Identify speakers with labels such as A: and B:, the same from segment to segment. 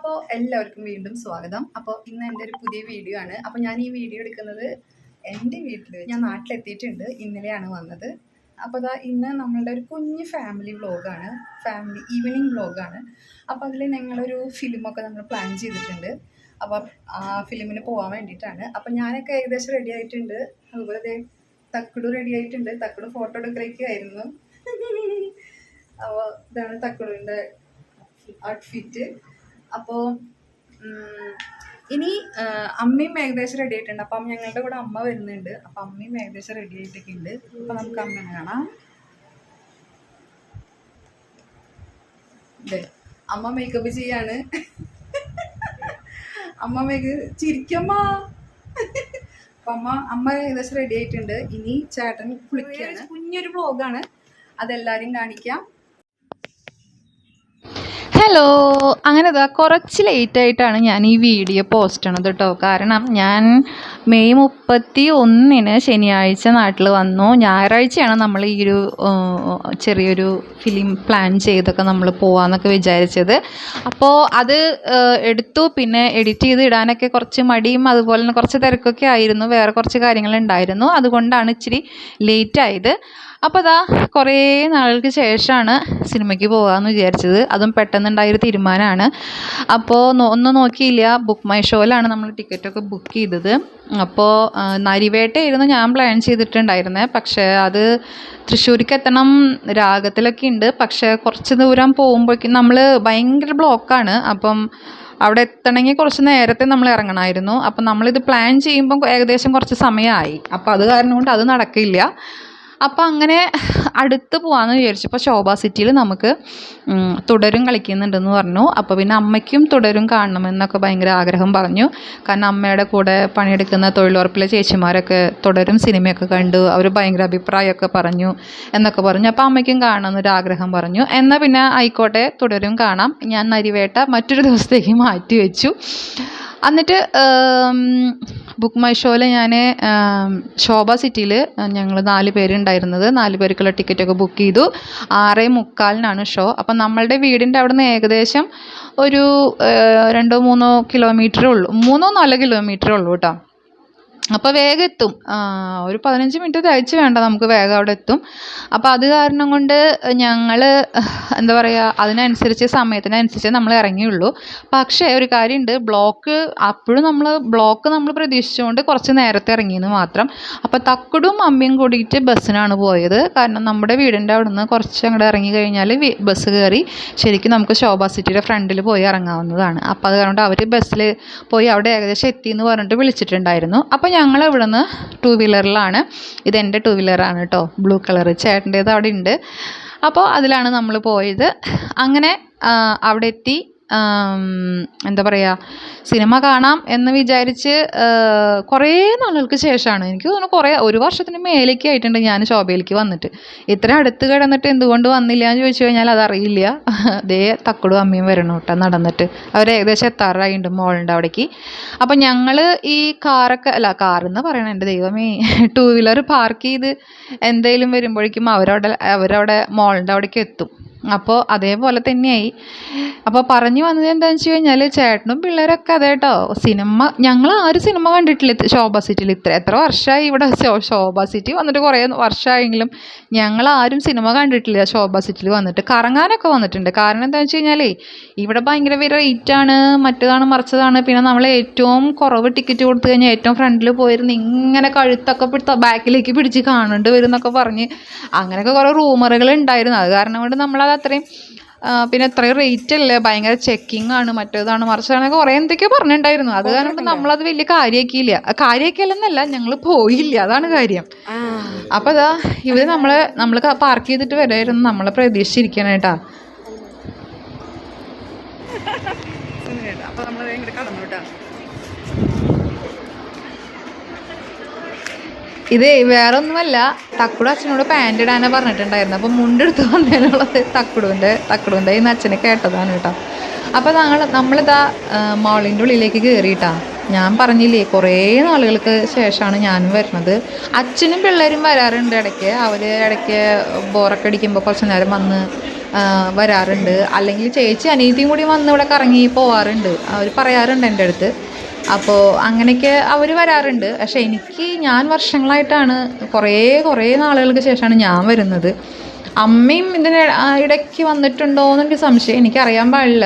A: അപ്പോൾ എല്ലാവർക്കും വീണ്ടും സ്വാഗതം. അപ്പോൾ ഇന്ന് എൻ്റെ ഒരു പുതിയ വീഡിയോ ആണ്. അപ്പോൾ ഞാൻ ഈ വീഡിയോ എടുക്കുന്നത് എൻ്റെ വീട്ടിൽ, ഞാൻ നാട്ടിലെത്തിയിട്ടുണ്ട്, ഇന്നലെയാണ് വന്നത്. അപ്പോൾ ഇന്ന് നമ്മളുടെ ഒരു കുഞ്ഞ് ഫാമിലി വ്ളോഗാണ്, ഫാമിലി ഈവനിങ് വ്ളോഗാണ്. അപ്പോൾ അതിൽ ഞങ്ങളൊരു ഫിലിമൊക്കെ നമ്മൾ പ്ലാൻ ചെയ്തിട്ടുണ്ട്. അപ്പോൾ ആ ഫിലിമിന് പോകാൻ വേണ്ടിയിട്ടാണ്. അപ്പോൾ ഞാനൊക്കെ ഏകദേശം റെഡി ആയിട്ടുണ്ട്. അതുപോലെ തക്കുടു റെഡി ആയിട്ടുണ്ട്. തക്കുടു ഫോട്ടോ എടുക്കലേക്കായിരുന്നു. അപ്പോൾ ഇതാണ് തക്കുടുവിൻ്റെ ഔട്ട്ഫിറ്റ്. അപ്പോൾ ഇനി അമ്മയും ഏകദേശം റെഡി ആയിട്ടുണ്ട്. അപ്പം ഞങ്ങളുടെ കൂടെ അമ്മ വരുന്നുണ്ട്. അപ്പം അമ്മയും ഏകദേശം റെഡി ആയിട്ടൊക്കെ ഉണ്ട്. അപ്പം നമുക്ക് അമ്മേനെ കാണാം. അതെ, അമ്മ മേക്കപ്പ് ചെയ്യാണ്. അമ്മ ചിരിക്കമ്മ. അപ്പം അമ്മ ഏകദേശം റെഡി ആയിട്ടുണ്ട്. ഇനി ചേട്ടൻ കുളിക്കുകയാണ്. കുഞ്ഞൊരു വ്ളോഗാണ്, അതെല്ലാവരും കാണിക്കാം.
B: ഹലോ, അങ്ങനെ കുറച്ച് ലേറ്റായിട്ടാണ് ഞാൻ ഈ വീഡിയോ പോസ്റ്റ് ചെയ്യണത് കേട്ടോ. കാരണം ഞാൻ മെയ് 31 ശനിയാഴ്ച നാട്ടിൽ വന്നു. ഞായറാഴ്ചയാണ് നമ്മൾ ഈ ഒരു ചെറിയൊരു ഫിലിം പ്ലാൻ ചെയ്തൊക്കെ നമ്മൾ പോവാന്നൊക്കെ വിചാരിച്ചത്. അപ്പോൾ അത് എടുത്തു. പിന്നെ എഡിറ്റ് ചെയ്ത് ഇടാനൊക്കെ കുറച്ച് മടിയും അതുപോലെ തന്നെ കുറച്ച് തിരക്കൊക്കെ ആയിരുന്നു. വേറെ കുറച്ച് കാര്യങ്ങളുണ്ടായിരുന്നു. അതുകൊണ്ടാണ് ഇച്ചിരി ലേറ്റായത്. അപ്പോൾ കുറേ നാളുകൾക്ക് ശേഷമാണ് സിനിമയ്ക്ക് പോകാമെന്ന് വിചാരിച്ചത്. അതും പെട്ടെന്നുണ്ടായൊരു തീരുമാനമാണ്. അപ്പോൾ ഒന്നും നോക്കിയില്ല, ബുക്ക് മൈ ഷോയിലാണ് നമ്മൾ ടിക്കറ്റൊക്കെ ബുക്ക് ചെയ്തത്. അപ്പോൾ നരിവേട്ടയായിരുന്നു ഞാൻ പ്ലാൻ ചെയ്തിട്ടുണ്ടായിരുന്നത്. പക്ഷേ അത് തൃശ്ശൂർക്ക് എത്തണം, രാഗത്തിലൊക്കെ ഉണ്ട്. പക്ഷേ കുറച്ച് ദൂരം പോകുമ്പോഴേക്കും നമ്മൾ ഭയങ്കര ബ്ലോക്കാണ്. അപ്പം അവിടെ എത്തണമെങ്കിൽ കുറച്ച് നേരത്തെ നമ്മൾ ഇറങ്ങണമായിരുന്നു. അപ്പം നമ്മളിത് പ്ലാൻ ചെയ്യുമ്പം ഏകദേശം കുറച്ച് സമയമായി. അപ്പോൾ അത് കാരണം കൊണ്ട് അത് നടക്കില്ല. അപ്പം അങ്ങനെ അടുത്ത് പോകാമെന്ന് വിചാരിച്ചു. അപ്പോൾ ശോഭ സിറ്റിയിൽ നമുക്ക് തുടരും കളിക്കുന്നുണ്ടെന്ന് പറഞ്ഞു. അപ്പോൾ പിന്നെ അമ്മയ്ക്കും തുടരും കാണണമെന്നൊക്കെ ഭയങ്കര ആഗ്രഹം പറഞ്ഞു. കാരണം അമ്മയുടെ കൂടെ പണിയെടുക്കുന്ന തൊഴിലുറപ്പിലെ ചേച്ചിമാരൊക്കെ തുടരും സിനിമയൊക്കെ കണ്ടു, അവർ ഭയങ്കര അഭിപ്രായമൊക്കെ പറഞ്ഞു എന്നൊക്കെ പറഞ്ഞു. അപ്പോൾ അമ്മയ്ക്കും കാണണമെന്നൊരു ആഗ്രഹം പറഞ്ഞു. എന്നാൽ പിന്നെ ആയിക്കോട്ടെ, തുടരും കാണാം. ഞാൻ നരിവേട്ട മറ്റൊരു ദിവസത്തേക്ക് മാറ്റി വെച്ചു. എന്നിട്ട് ബുക്ക് മൈ ഷോയിൽ ഞാൻ ശോഭ സിറ്റിയിൽ ഞങ്ങൾ 4 പേരുണ്ടായിരുന്നത്. 4 പേർക്കുള്ള ടിക്കറ്റൊക്കെ ബുക്ക് ചെയ്തു. 6:45 ഷോ. അപ്പം നമ്മളുടെ വീടിൻ്റെ അവിടെ നിന്ന് ഏകദേശം ഒരു 2-3 കിലോമീറ്ററേ ഉള്ളൂ, 3-4 കിലോമീറ്ററേ ഉള്ളൂ കേട്ടോ. അപ്പോൾ വേഗം എത്തും. ഒരു 15 മിനിറ്റ് തയ്ച്ച് വേണ്ട, നമുക്ക് വേഗം അവിടെ എത്തും. അപ്പോൾ അത് കാരണം കൊണ്ട് ഞങ്ങൾ എന്താ പറയുക, അതിനനുസരിച്ച് സമയത്തിനനുസരിച്ച് നമ്മൾ ഇറങ്ങിയുള്ളൂ. പക്ഷേ ഒരു കാര്യമുണ്ട്, അപ്പോഴും നമ്മൾ പ്രതീക്ഷിച്ചുകൊണ്ട് കുറച്ച് നേരത്തെ ഇറങ്ങിയെന്ന് മാത്രം. അപ്പോൾ തക്കുടും അമ്മയും കൂടിയിട്ട് ബസ്സിനാണ് പോയത്. കാരണം നമ്മുടെ വീടിൻ്റെ അവിടെ നിന്ന് കുറച്ച് അങ്ങോട്ട് ഇറങ്ങി കഴിഞ്ഞാൽ ബസ് കയറി ശരിക്കും നമുക്ക് ശോഭ സിറ്റിയുടെ ഫ്രണ്ടിൽ പോയി ഇറങ്ങാവുന്നതാണ്. അപ്പോൾ അത് കാരണം അവർ ബസ്സിൽ പോയി അവിടെ ഏകദേശം എത്തിയെന്ന് പറഞ്ഞിട്ട് വിളിച്ചിട്ടുണ്ടായിരുന്നു. അപ്പോൾ ഞങ്ങൾ ഇവിടെ നിന്ന് 2 വീലറിലാണ്. ഇതെൻ്റെ 2 വീലറാണ് കേട്ടോ, ബ്ലൂ കളർ. ചേട്ടൻ്റേത് അവിടെ ഉണ്ട്. അപ്പോൾ അതിലാണ് നമ്മൾ പോയത്. അങ്ങനെ അവിടെ എത്തി. എന്താ പറയുക, സിനിമ കാണാം എന്ന് വിചാരിച്ച് കുറേ നാളുകൾക്ക് ശേഷമാണ്, എനിക്ക് തോന്നുന്നു ഒരു വർഷത്തിന് മേലേക്ക് ആയിട്ടുണ്ട് ഞാൻ ശോഭയിലേക്ക് വന്നിട്ട്. ഇത്ര അടുത്ത് കിടന്നിട്ട് എന്തുകൊണ്ട് വന്നില്ല എന്ന് ചോദിച്ചു കഴിഞ്ഞാൽ അതറിയില്ല. ദേ തക്കുടും അമ്മയും വരണം കേട്ടോ നടന്നിട്ട്. അവർ ഏകദേശം എത്താറായിട്ടുണ്ട് മോളുടെ അവിടേക്ക്. അപ്പം ഞങ്ങൾ ഈ കാറെന്ന് പറയണം, എൻ്റെ ദൈവമേ, 2 വീലർ പാർക്ക് ചെയ്ത് എന്തെങ്കിലും വരുമ്പോഴേക്കും അവരവിടെ മോളുടെ അവിടേക്ക് എത്തും. അപ്പോൾ അതേപോലെ തന്നെയായി. അപ്പോൾ പറഞ്ഞു വന്നത് എന്താണെന്ന് വെച്ച് കഴിഞ്ഞാൽ, ചേട്ടനും പിള്ളേരൊക്കെ അതെ കേട്ടോ, ഞങ്ങൾ ആരും സിനിമ കണ്ടിട്ടില്ല ശോഭ സിറ്റിയിൽ. എത്ര വർഷമായി ഇവിടെ ശോഭ സിറ്റി വന്നിട്ട്, കുറേ വർഷമായെങ്കിലും ഞങ്ങൾ ആരും സിനിമ കണ്ടിട്ടില്ല ശോഭ സിറ്റിയിൽ വന്നിട്ട്. കറങ്ങാനൊക്കെ വന്നിട്ടുണ്ട്. കാരണം എന്താണെന്ന് വെച്ച് കഴിഞ്ഞാൽ ഇവിടെ ഭയങ്കര റേറ്റാണ്, മറ്റേതാണ് മറിച്ചതാണ്. പിന്നെ നമ്മൾ ഏറ്റവും കുറവ് ടിക്കറ്റ് കൊടുത്തു കഴിഞ്ഞാൽ ഏറ്റവും ഫ്രണ്ടിൽ പോയിരുന്ന് ഇങ്ങനെ കഴുത്തൊക്കെ ബാക്കിലേക്ക് പിടിച്ച് കാണേണ്ടി വരും എന്നൊക്കെ പറഞ്ഞ് അങ്ങനെയൊക്കെ കുറേ റൂമറുകൾ ഉണ്ടായിരുന്നു. അത് കാരണം കൊണ്ട് നമ്മളത് അത്രയും, പിന്നെ എത്രയും റേറ്റ് അല്ലേ, ഭയങ്കര ചെക്കിങ് ആണ്, മറ്റേതാണ് മറിച്ചതാണൊക്കെ കുറേ എന്തൊക്കെയോ പറഞ്ഞിട്ടുണ്ടായിരുന്നു. അത് കാരണം നമ്മളത് വലിയ കാര്യമാക്കിയില്ലെന്നല്ല, ഞങ്ങൾ പോയില്ല, അതാണ് കാര്യം. അപ്പോൾ ഇവർ നമ്മൾ പാർക്ക് ചെയ്തിട്ട് വരുമായിരുന്നു, നമ്മളെ പ്രതീക്ഷിച്ചിരിക്കണം കേട്ടാ.
A: അപ്പോൾ നമ്മൾ ഭയങ്കര കടന്നു കേട്ടോ.
B: ഇത് വേറെ ഒന്നുമല്ല, തക്കുടു അച്ഛനോട് പാൻറ് ഇടാനാണ് പറഞ്ഞിട്ടുണ്ടായിരുന്നു. അപ്പോൾ മുണ്ടെടുത്ത് വന്നതിനുള്ളത് തക്കുടുവിൻ്റെ ഇന്ന് അച്ഛനെ കേട്ടതാണ് കേട്ടോ. അപ്പോൾ നമ്മളിതാ മോളിൻ്റെ ഉള്ളിലേക്ക് കയറിയിട്ടാ. ഞാൻ പറഞ്ഞില്ലേ, കുറേ നാളുകൾക്ക് ശേഷമാണ് ഞാനും വരുന്നത്. അച്ഛനും പിള്ളേരും വരാറുണ്ട് ഇടയ്ക്ക്. അവർ ഇടയ്ക്ക് ബോറൊക്കെ അടിക്കുമ്പോൾ കുറച്ച് നേരം വന്ന് വരാറുണ്ട്. അല്ലെങ്കിൽ ചേച്ചി അനിയത്തിയും കൂടി വന്ന് ഇവിടെ കറങ്ങി പോവാറുണ്ട്. അവർ പറയാറുണ്ട് എൻ്റെ അടുത്ത്. അപ്പോൾ അങ്ങനെയൊക്കെ അവർ വരാറുണ്ട്. പക്ഷേ ഞാൻ വർഷങ്ങളായിട്ടാണ് കുറേ നാളുകൾക്ക് ശേഷമാണ് ഞാൻ വരുന്നത്. അമ്മയും ഇതിന് ഇടയ്ക്ക് വന്നിട്ടുണ്ടോ എന്നെനിക്ക് സംശയം, എനിക്കറിയാൻ പാടില്ല.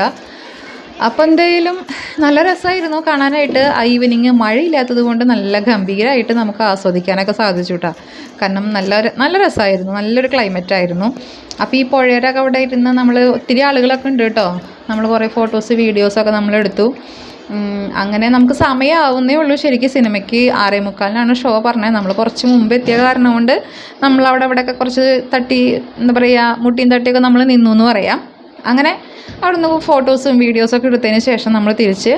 B: അപ്പോൾ എന്തായാലും നല്ല രസമായിരുന്നു കാണാനായിട്ട്. ആ ഈവനിങ് മഴയില്ലാത്തത് കൊണ്ട് നല്ല ഗംഭീരമായിട്ട് നമുക്ക് ആസ്വദിക്കാനൊക്കെ സാധിച്ചു കേട്ടോ. കാരണം നല്ല രസമായിരുന്നു, നല്ലൊരു ക്ലൈമറ്റ് ആയിരുന്നു. അപ്പോൾ ഈ പുഴയൊക്കെ അവിടെ ഇരുന്ന് ഒത്തിരി ആളുകളൊക്കെ ഉണ്ട് കേട്ടോ. നമ്മൾ കുറേ ഫോട്ടോസ് വീഡിയോസൊക്കെ നമ്മളെടുത്തു. അങ്ങനെ നമുക്ക് സമയമാവുന്നേ ഉള്ളൂ. ശരിക്കും സിനിമയ്ക്ക് 6:45 ഷോ പറഞ്ഞത്. നമ്മൾ കുറച്ച് മുമ്പ് എത്തിയ കാരണം കൊണ്ട് അവിടെയൊക്കെ കുറച്ച് എന്താ പറയുക, മുട്ടിയും തട്ടിയൊക്കെ നമ്മൾ നിന്നു എന്ന് പറയാം. അങ്ങനെ അവിടുന്ന് ഫോട്ടോസും വീഡിയോസൊക്കെ എടുത്തതിന് ശേഷം നമ്മൾ തിരിച്ച്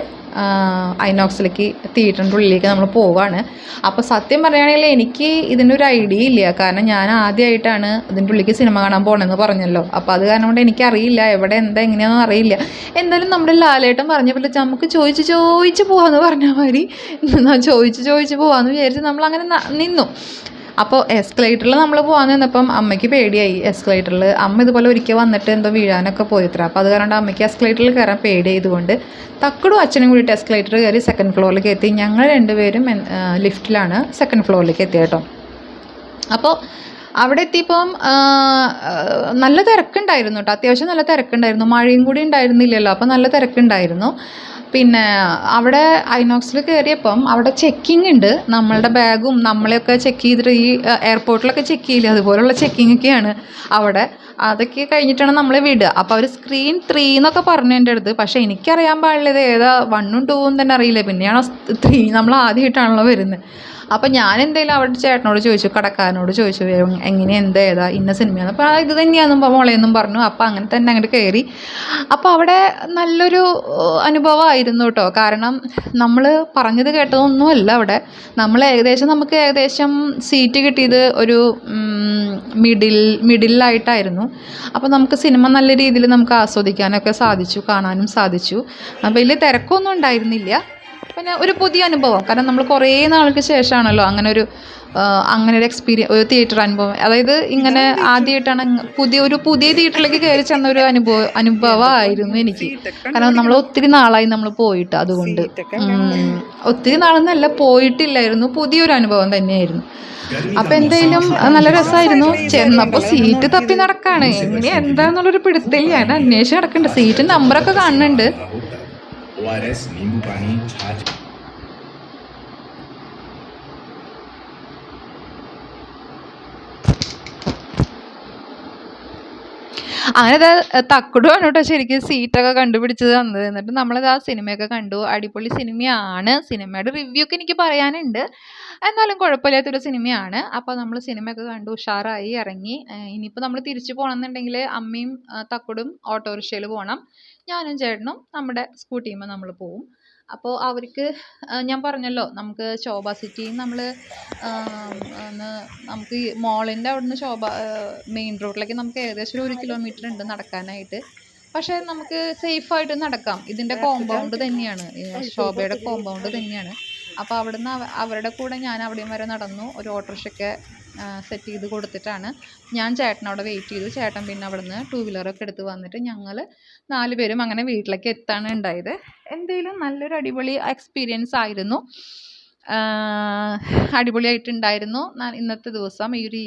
B: ഐനോക്സിലേക്ക് തിയേറ്ററിൻ്റെ ഉള്ളിലേക്ക് നമ്മൾ പോവുകയാണ്. അപ്പോൾ സത്യം പറയുകയാണെങ്കിൽ എനിക്ക് ഇതിൻ്റെ ഒരു ഐഡിയ ഇല്ല. കാരണം ഞാൻ ആദ്യമായിട്ടാണ് ഇതിൻ്റെ ഉള്ളിലേക്ക് സിനിമ കാണാൻ പോകണമെന്ന് പറഞ്ഞല്ലോ. അപ്പോൾ അത് കാരണം കൊണ്ട് എനിക്കറിയില്ല എവിടെ എന്താ എങ്ങനെയാണെന്ന് അറിയില്ല. എന്തായാലും നമ്മുടെ ലാലേട്ടൻ പറഞ്ഞപ്പോൾ നമുക്ക് ചോദിച്ച് പോകാമെന്ന് പറഞ്ഞ മാതിരി ചോദിച്ച് പോകാമെന്ന് വിചാരിച്ച് നമ്മളങ്ങനെ നിന്നു. അപ്പോൾ എസ്കലേറ്ററിൽ നമ്മൾ പോകാൻ നിന്നപ്പം അമ്മയ്ക്ക് പേടിയായി. എസ്കലേറ്ററിൽ അമ്മ ഇതുപോലെ ഒരിക്കൽ വന്നിട്ട് എന്തോ വീഴാനൊക്കെ പോയിത്ര. അപ്പോൾ അത് കാരണം അമ്മയ്ക്ക് എസ്കലേറ്ററിൽ കയറാൻ പേടിയായതുകൊണ്ട് തക്കടും അച്ഛനും കൂടിയിട്ട് എസ്കലേറ്റർ കയറി 2nd ഫ്ലോറിലേക്ക് എത്തി. ഞങ്ങൾ രണ്ടുപേരും ലിഫ്റ്റിലാണ് 2nd ഫ്ലോറിലേക്ക് എത്തിയത് കേട്ടോ. അപ്പോൾ അവിടെ എത്തിയപ്പം നല്ല തിരക്കുണ്ടായിരുന്നു കേട്ടോ. അത്യാവശ്യം നല്ല തിരക്കുണ്ടായിരുന്നു. മഴയും കൂടി ഉണ്ടായിരുന്നില്ലല്ലോ, അപ്പോൾ നല്ല തിരക്കുണ്ടായിരുന്നു. പിന്നെ അവിടെ ഐനോക്സിൽ കയറിയപ്പം അവിടെ ചെക്കിങ് ഉണ്ട്. നമ്മളുടെ ബാഗും നമ്മളെയൊക്കെ ചെക്ക് ചെയ്തിട്ട് ഈ എയർപോർട്ടിലൊക്കെ ചെക്ക് ചെയ്യില്ലേ, അതുപോലുള്ള ചെക്കിങ്ങൊക്കെയാണ് അവിടെ. അതൊക്കെ കഴിഞ്ഞിട്ടാണ് നമ്മളെ വിടുക. അപ്പോൾ അവർ സ്ക്രീൻ 3 എന്നൊക്കെ പറഞ്ഞു എൻ്റെ അടുത്ത്. പക്ഷേ എനിക്കറിയാൻ പാടില്ല ഇത് ഏതാ 1ഉം 2ഉം തന്നെ അറിയില്ല. പിന്നെയാണ് 3, നമ്മൾ ആദ്യമായിട്ടാണല്ലോ വരുന്നത്. അപ്പം ഞാൻ എന്തായാലും അവിടെ ചേട്ടനോട് ചോദിച്ചു, കടക്കാരനോട് ചോദിച്ചു എങ്ങനെ ഏതാ ഇന്ന സിനിമയാണ്. അപ്പോൾ ഇത് തന്നെയാണെന്നും മോളെന്നും പറഞ്ഞു. അപ്പോൾ അങ്ങനെ തന്നെ അങ്ങോട്ട് കയറി. അപ്പോൾ അവിടെ നല്ലൊരു അനുഭവമായിരുന്നു കേട്ടോ. കാരണം നമ്മൾ പറഞ്ഞത് കേട്ടതൊന്നുമല്ല അവിടെ. നമുക്ക് ഏകദേശം സീറ്റ് കിട്ടിയത് ഒരു മിഡിലായിട്ടായിരുന്നു. അപ്പോൾ നമുക്ക് സിനിമ നല്ല രീതിയിൽ നമുക്ക് ആസ്വദിക്കാനൊക്കെ സാധിച്ചു, കാണാനും സാധിച്ചു. വലിയ തിരക്കൊന്നും ഉണ്ടായിരുന്നില്ല. പിന്നെ ഒരു പുതിയ അനുഭവം. കാരണം നമ്മൾ കുറേ നാൾക്ക് ശേഷമാണല്ലോ അങ്ങനെ ഒരു എക്സ്പീരിയൻസ്, ഒരു തിയേറ്റർ അനുഭവം. അതായത് ഇങ്ങനെ ആദ്യമായിട്ടാണ് പുതിയ തിയേറ്ററിലേക്ക് കയറി ചെന്ന ഒരു അനുഭവമായിരുന്നു എനിക്ക്. കാരണം നമ്മൾ ഒത്തിരി നാളായി നമ്മൾ പോയിട്ട്, അതുകൊണ്ട് ഒത്തിരി നാളെന്നല്ല പോയിട്ടില്ലായിരുന്നു. പുതിയൊരു അനുഭവം തന്നെയായിരുന്നു. അപ്പം എന്തായാലും നല്ല രസമായിരുന്നു. ചെന്നപ്പോൾ സീറ്റ് തപ്പി നടക്കാണ്. എന്താന്നുള്ളൊരു പിടുത്തില്ല. ഞാൻ അന്വേഷിച്ച് നടക്കുന്നുണ്ട്. സീറ്റ് നമ്പറൊക്കെ കാണുന്നുണ്ട്.
C: ORS, नींबू पानी, छाछ।
B: അങ്ങനെ തക്കുടുമാണ് കേട്ടോ ശരിക്കും സീറ്റൊക്കെ കണ്ടുപിടിച്ചത് തന്നത്. എന്നിട്ട് നമ്മളിത് ആ സിനിമയൊക്കെ കണ്ടു. അടിപൊളി സിനിമയാണ്. സിനിമയുടെ റിവ്യൂ ഒക്കെ എനിക്ക് പറയാനുണ്ട്, എന്നാലും കുഴപ്പമില്ലാത്തൊരു സിനിമയാണ്. അപ്പോൾ നമ്മൾ സിനിമയൊക്കെ കണ്ടു, ഉഷാറായി ഇറങ്ങി. ഇനിയിപ്പോൾ നമ്മൾ തിരിച്ചു പോകണമെന്നുണ്ടെങ്കിൽ അമ്മയും തക്കുടും ഓട്ടോറിക്ഷയിൽ പോകണം. ഞാനും ചേട്ടനും നമ്മുടെ സ്കൂട്ടിയുമ്പോൾ നമ്മൾ പോവും. അപ്പോൾ അവർക്ക് ഞാൻ പറഞ്ഞല്ലോ, നമുക്ക് ശോഭ സിറ്റിയിൽ നമ്മൾ നമുക്ക് ഈ മോളിൻ്റെ അവിടുന്ന് മെയിൻ റോഡിലേക്ക് നമുക്ക് ഏകദേശം 1 കിലോമീറ്റർ ഉണ്ട് നടക്കാനായിട്ട്. പക്ഷേ നമുക്ക് സേഫായിട്ട് നടക്കാം. ഇതിൻ്റെ കോമ്പൗണ്ട് തന്നെയാണ്, ശോഭയുടെ കോമ്പൗണ്ട് തന്നെയാണ്. അപ്പോൾ അവിടുന്ന് അവരുടെ കൂടെ ഞാൻ അവിടെയും വരെ നടന്നു. ഒരു ഓട്ടോറിക്ഷയൊക്കെ സെറ്റ് ചെയ്ത് കൊടുത്തിട്ടാണ് ഞാൻ ചേട്ടനവിടെ വെയിറ്റ് ചെയ്തു. ചേട്ടൻ പിന്നെ അവിടുന്ന് 2 വീലറൊക്കെ എടുത്ത് വന്നിട്ട് ഞങ്ങൾ 4 പേരും അങ്ങനെ വീട്ടിലേക്ക് എത്താണ് ഉണ്ടായത്. എന്തായാലും നല്ലൊരു അടിപൊളി എക്സ്പീരിയൻസ് ആയിരുന്നു. അടിപൊളിയായിട്ടുണ്ടായിരുന്നു ഇന്നത്തെ ദിവസം. ഈ ഒരു